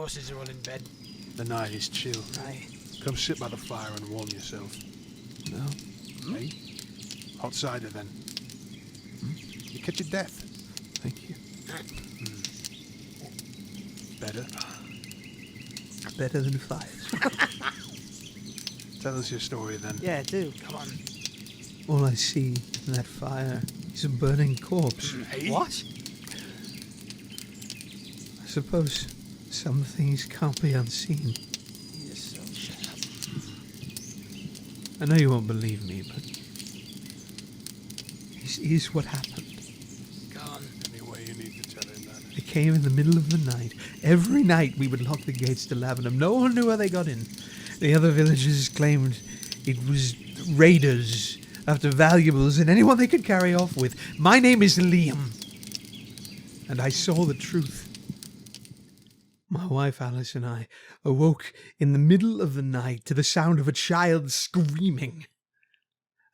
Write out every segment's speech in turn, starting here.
horses are all in bed. The night is chill. Aye. Come sit by the fire and warm yourself. No. Hey? Hot cider then. You catch your death. Thank you. Better. Better than fires. Tell us your story then. Yeah, do. Come on. All I see in that fire is a burning corpse. Hey? What? I suppose some things can't be unseen. You're so shut up. I know you won't believe me, but this is what happened. Go on. Any way you need to tell him that. They came in the middle of the night. Every night we would lock the gates to Lavenham. No one knew how they got in. The other villagers claimed it was raiders after valuables and anyone they could carry off with. My name is Liam, and I saw the truth. My wife Alice and I awoke in the middle of the night to the sound of a child screaming.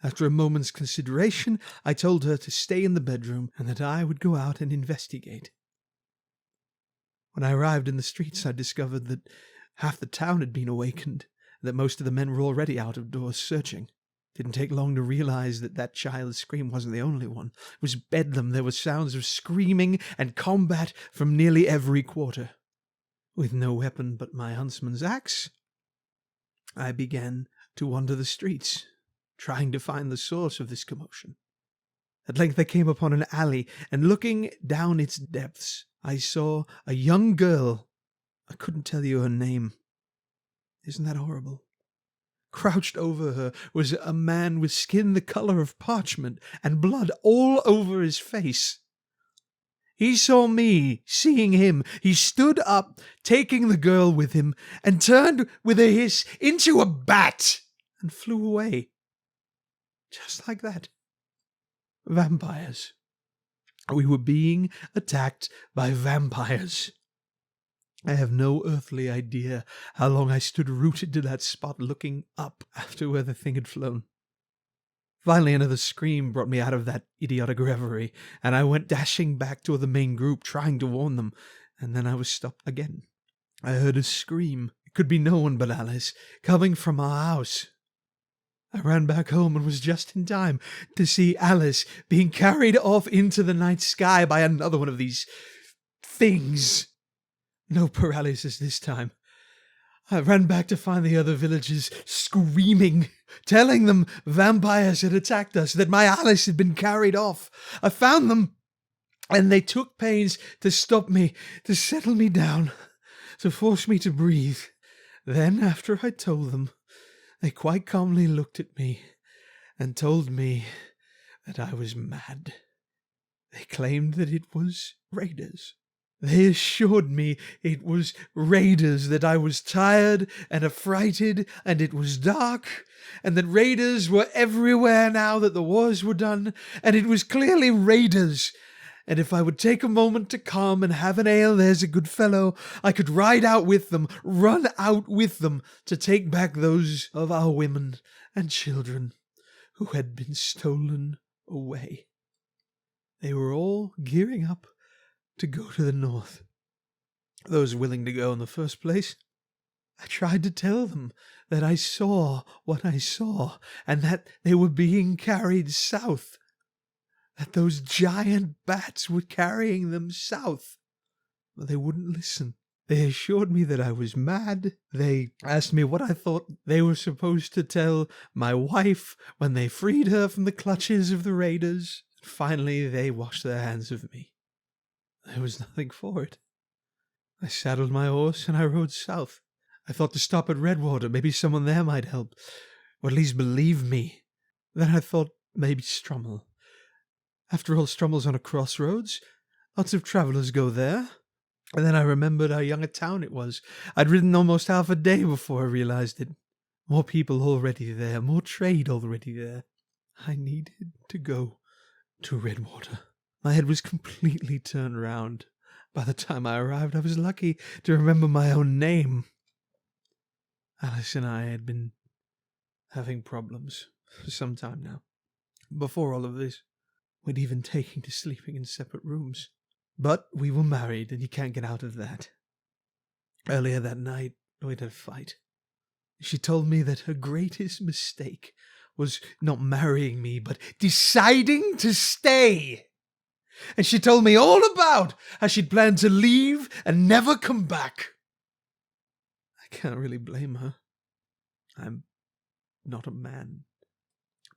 After a moment's consideration, I told her to stay in the bedroom and that I would go out and investigate. When I arrived in the streets, I discovered that half the town had been awakened, and that most of the men were already out of doors searching. Didn't take long to realize that that child's scream wasn't the only one. It was bedlam. There were sounds of screaming and combat from nearly every quarter. With no weapon but my huntsman's axe, I began to wander the streets, trying to find the source of this commotion. At length I came upon an alley, and looking down its depths, I saw a young girl. I couldn't tell you her name. Isn't that horrible? Crouched over her was a man with skin the color of parchment and blood all over his face. He saw me, seeing him. He stood up, taking the girl with him, and turned with a hiss into a bat and flew away. Just like that. Vampires. We were being attacked by vampires. I have no earthly idea how long I stood rooted to that spot looking up after where the thing had flown. Finally another scream brought me out of that idiotic reverie, and I went dashing back to the main group, trying to warn them, and then I was stopped again. I heard a scream. It could be no one but Alice, coming from our house. I ran back home and was just in time to see Alice being carried off into the night sky by another one of these things. No paralysis this time. I ran back to find the other villagers screaming, telling them vampires had attacked us, that my Alice had been carried off. I found them, and they took pains to stop me, to settle me down, to force me to breathe. Then, after I told them, they quite calmly looked at me and told me that I was mad. They claimed that it was raiders. They assured me it was raiders, that I was tired and affrighted, and it was dark, and that raiders were everywhere now that the wars were done, and it was clearly raiders. And if I would take a moment to calm and have an ale, there's a good fellow, I could ride out with them, run out with them, to take back those of our women and children who had been stolen away. They were all gearing up to go to the north. Those willing to go in the first place. I tried to tell them that I saw what I saw, and that they were being carried south, that those giant bats were carrying them south. But they wouldn't listen. They assured me that I was mad. They asked me what I thought they were supposed to tell my wife when they freed her from the clutches of the raiders. Finally, they washed their hands of me. There was nothing for it. I saddled my horse and I rode south. I thought to stop at Redwater. Maybe someone there might help, or at least believe me. Then I thought maybe Strummel. After all, Strummel's on a crossroads. Lots of travellers go there. And then I remembered how young a town it was. I'd ridden almost half a day before I realized it. More people already there, more trade already there. I needed to go to Redwater. My head was completely turned round. By the time I arrived, I was lucky to remember my own name. Alice and I had been having problems for some time now. Before all of this, we'd even taken to sleeping in separate rooms. But we were married, and you can't get out of that. Earlier that night, we had a fight. She told me that her greatest mistake was not marrying me, but deciding to stay. And she told me all about how she'd planned to leave and never come back. I can't really blame her. I'm not a man,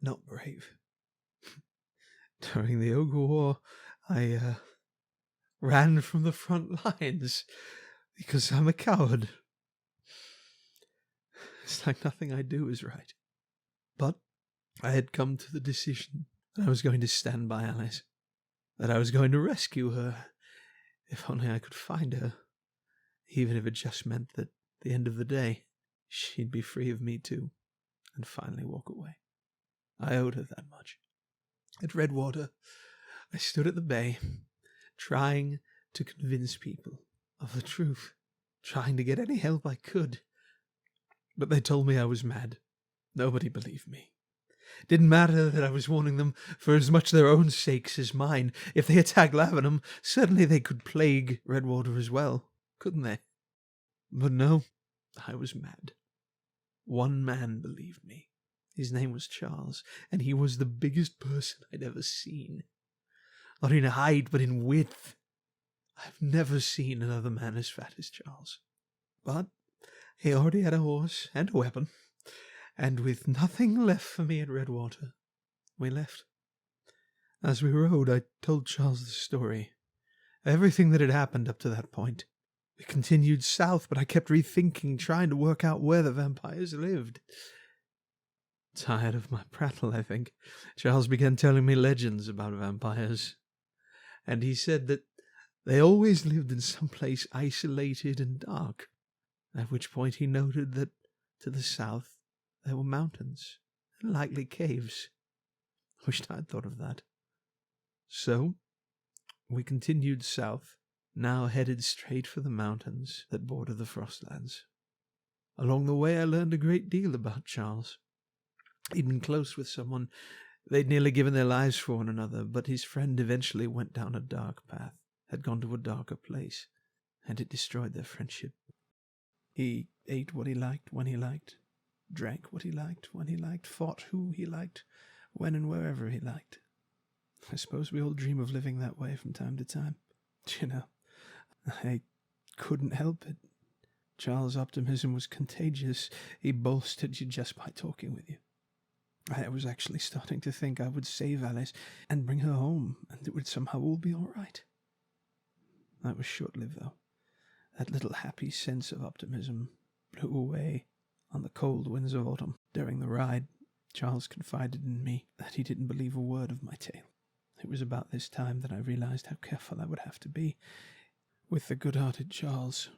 not brave. During the Ogre War, I ran from the front lines because I'm a coward. It's like nothing I do is right. But I had come to the decision that I was going to stand by Alice, that I was going to rescue her, if only I could find her, even if it just meant that at the end of the day, she'd be free of me too, and finally walk away. I owed her that much. At Redwater, I stood at the bay, trying to convince people of the truth, trying to get any help I could. But they told me I was mad. Nobody believed me. It didn't matter that I was warning them for as much their own sakes as mine. If they attacked Lavenham, certainly they could plague Redwater as well, couldn't they? But no, I was mad. One man believed me. His name was Charles, and he was the biggest person I'd ever seen. Not in height, but in width. I've never seen another man as fat as Charles. But he already had a horse and a weapon, and with nothing left for me at Redwater, we left. As we rode, I told Charles the story, everything that had happened up to that point. We continued south, but I kept rethinking, trying to work out where the vampires lived. Tired of my prattle, I think, Charles began telling me legends about vampires. And he said that they always lived in some place isolated and dark, at which point he noted that to the south there were mountains, and likely caves. I wished I'd thought of that. So, we continued south, now headed straight for the mountains that border the Frostlands. Along the way I learned a great deal about Charles. He'd been close with someone. They'd nearly given their lives for one another, but his friend eventually went down a dark path, had gone to a darker place, and it destroyed their friendship. He ate what he liked when he liked, drank what he liked when he liked, fought who he liked, when and wherever he liked. I suppose we all dream of living that way from time to time. You know, I couldn't help it. Charles' optimism was contagious. He bolstered you just by talking with you. I was actually starting to think I would save Alice and bring her home, and it would somehow all be all right. That was short-lived, though. That little happy sense of optimism blew away on the cold winds of autumn. During the ride, Charles confided in me that he didn't believe a word of my tale. It was about this time that I realized how careful I would have to be with the good-hearted Charles.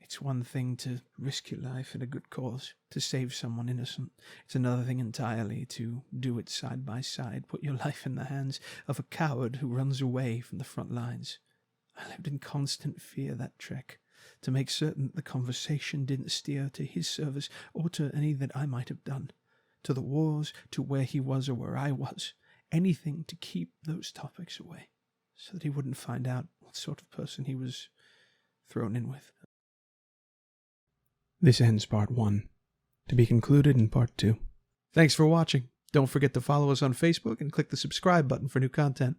It's one thing to risk your life in a good cause, to save someone innocent. It's another thing entirely to do it side by side, put your life in the hands of a coward who runs away from the front lines. I lived in constant fear that trek, to make certain that the conversation didn't steer to his service or to any that I might have done, to the wars, to where he was or where I was, anything to keep those topics away, so that he wouldn't find out what sort of person he was thrown in with. This ends part 1, to be concluded in part 2. Thanks for watching. Don't forget to follow us on Facebook and click the subscribe button for new content.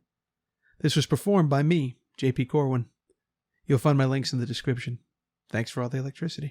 This was performed by me, JP Corwin. You'll find my links in the description. Thanks for all the electricity.